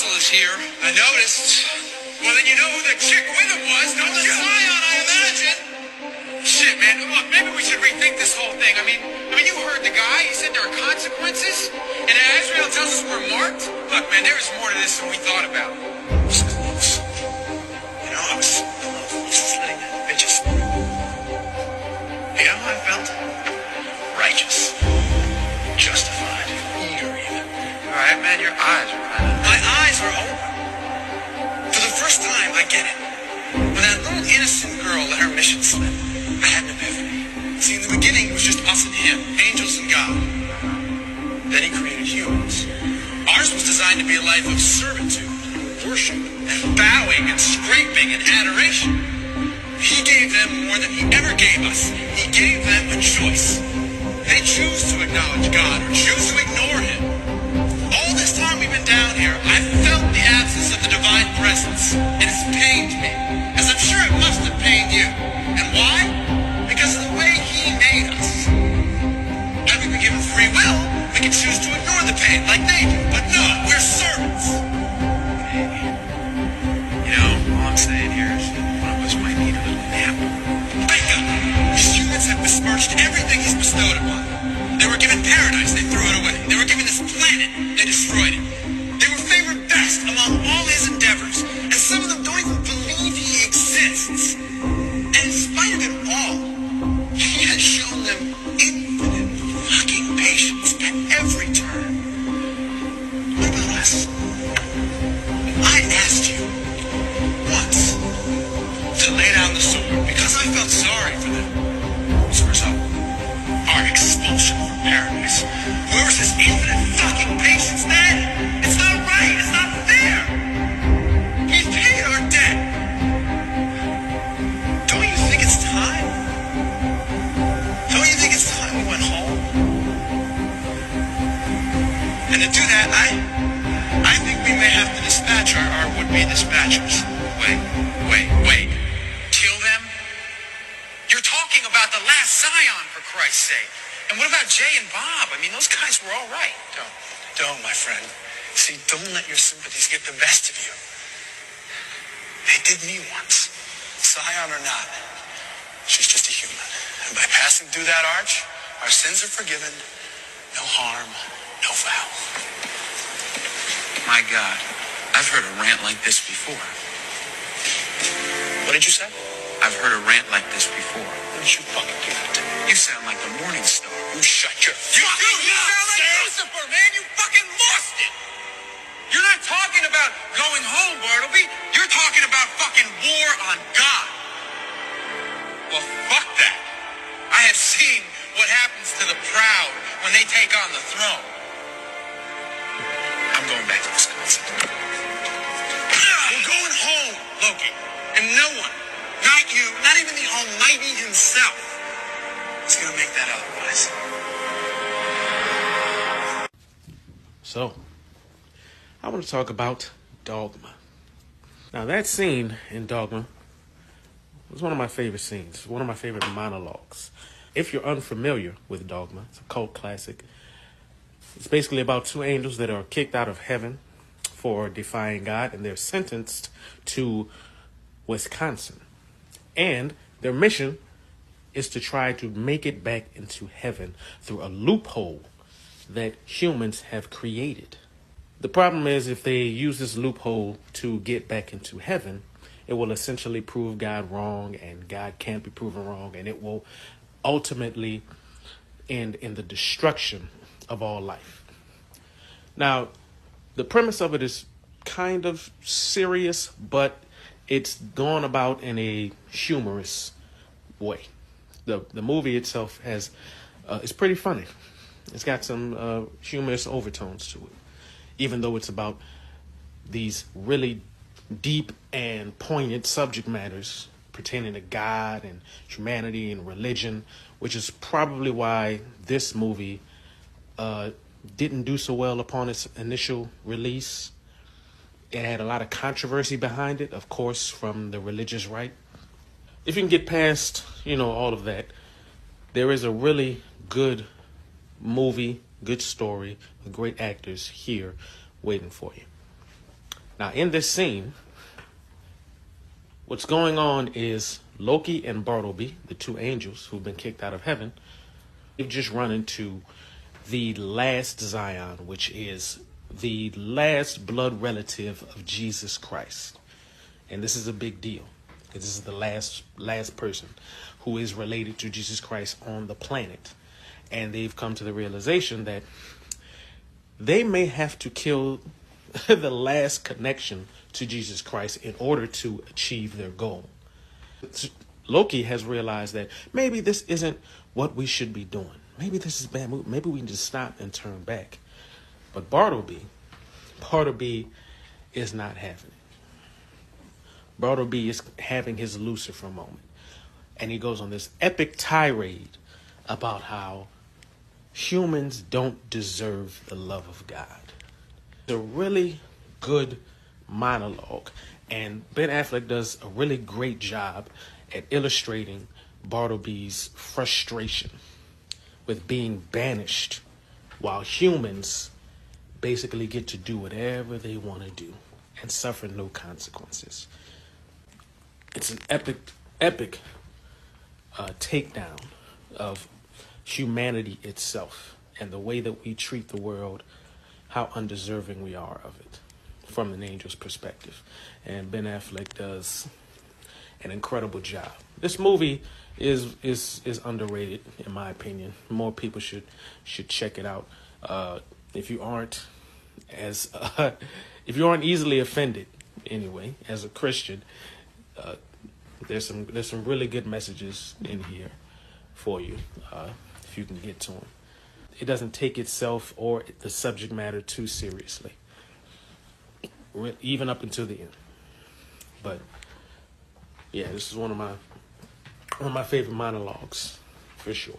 Russell is here. I noticed. Well, then you know who the chick with him was. Not the Scion, I imagine. Shit, man. Look, maybe we should rethink this whole thing. I mean, you heard the guy. He said there are consequences. And Azrael tells us we're marked. Look, man, there is more to this than we thought about. It was close. You know, I was just letting that bitch through. You know how I felt? Righteous. Justified. Eager, even. All right, man, your eyes are kind of... My eyes are open. For the first time, I get it. When that little innocent girl let her mission slip, I had an epiphany. See, in the beginning, it was just us and him, angels and God. Then he created humans. Ours was designed to be a life of servitude, worship, and bowing and scraping and adoration. He gave them more than he ever gave us. He gave them a choice. They choose to acknowledge God or choose to ignore him. All this time we've been down here, I've felt the absence of the divine presence. And it's pained me, as I'm sure it must have pained you. And why? Because of the way he made us. Had we been given free will, we could choose to ignore the pain like they do. But no, we're servants. Hey, you know, all I'm saying here is one of us might need a little nap. Wake up! These humans have besmirched everything he's bestowed upon them. They were given paradise, they threw it away. They were given this planet, they destroyed it. They were favored best among all his endeavors. And some of them don't even believe he exists. And in spite of it all, he has shown them infinite fucking patience at every turn. What about us? I asked you once to lay down the sword because I felt sorry for them. As a result, our expulsion from paradise. Where's this infinite fucking patience then? It's not right. It's not fair. We've paid our debt. Don't you think it's time? Don't you think it's time we went home? And to do that, I think we may have to dispatch our would-be dispatchers. Wait. Kill them? You're talking about the last Scion, for Christ's sake. And what about Jay and Bob? I mean, those guys were all right. Don't, my friend. See, don't let your sympathies get the best of you. They did me once. Scion or not, she's just a human. And by passing through that arch, our sins are forgiven. No harm, no foul. My God, I've heard a rant like this before. What did you say? I've heard a rant like this before. When did you fucking do that? You sound like the morning star. You shut your You sound like Lucifer, man. You fucking lost it. You're not talking about going home, Bartleby. You're talking about fucking war on God. Well, fuck that. I have seen what happens to the proud when they take on the throne. I'm going back to Wisconsin. We're going home, Loki. And no one, not you, not even the Almighty himself, is going to make that otherwise. So, I want to talk about Dogma. Now, that scene in Dogma was one of my favorite scenes, one of my favorite monologues. If you're unfamiliar with Dogma, it's a cult classic. It's basically about two angels that are kicked out of heaven for defying God, and they're sentenced to Wisconsin. And their mission is to try to make it back into heaven through a loophole that humans have created. The problem is, if they use this loophole to get back into heaven, it will essentially prove God wrong, and God can't be proven wrong, and it will ultimately end in the destruction of all life. Now, the premise of it is kind of serious, but it's gone about in a humorous way. The movie itself is pretty funny. It's got some humorous overtones to it, even though it's about these really deep and poignant subject matters pertaining to God and humanity and religion, which is probably why this movie didn't do so well upon its initial release. It had a lot of controversy behind it, of course, from the religious right. If you can get past, all of that, there is a really good movie, good story, with great actors here waiting for you. Now, in this scene, what's going on is Loki and Bartleby, the two angels who've been kicked out of heaven, they've just run into the last Zion, which is the last blood relative of Jesus Christ. And this is a big deal, because this is the last person who is related to Jesus Christ on the planet. And they've come to the realization that they may have to kill the last connection to Jesus Christ in order to achieve their goal. Loki has realized that maybe this isn't what we should be doing. Maybe this is bad. Maybe we need to stop and turn back. But Bartleby is not having it. Bartleby is having his Lucifer moment. And he goes on this epic tirade about how humans don't deserve the love of God. It's a really good monologue. And Ben Affleck does a really great job at illustrating Bartleby's frustration with being banished while humans basically get to do whatever they want to do and suffer no consequences. It's an epic takedown of humanity itself and the way that we treat the world, how undeserving we are of it from an angel's perspective. And Ben Affleck does an incredible job. This movie is underrated, in my opinion. More people should check it out. If you aren't easily offended, anyway, as a Christian, there's some really good messages in here for you, if you can get to them. It doesn't take itself or the subject matter too seriously, even up until the end. But yeah, this is one of my favorite monologues, for sure.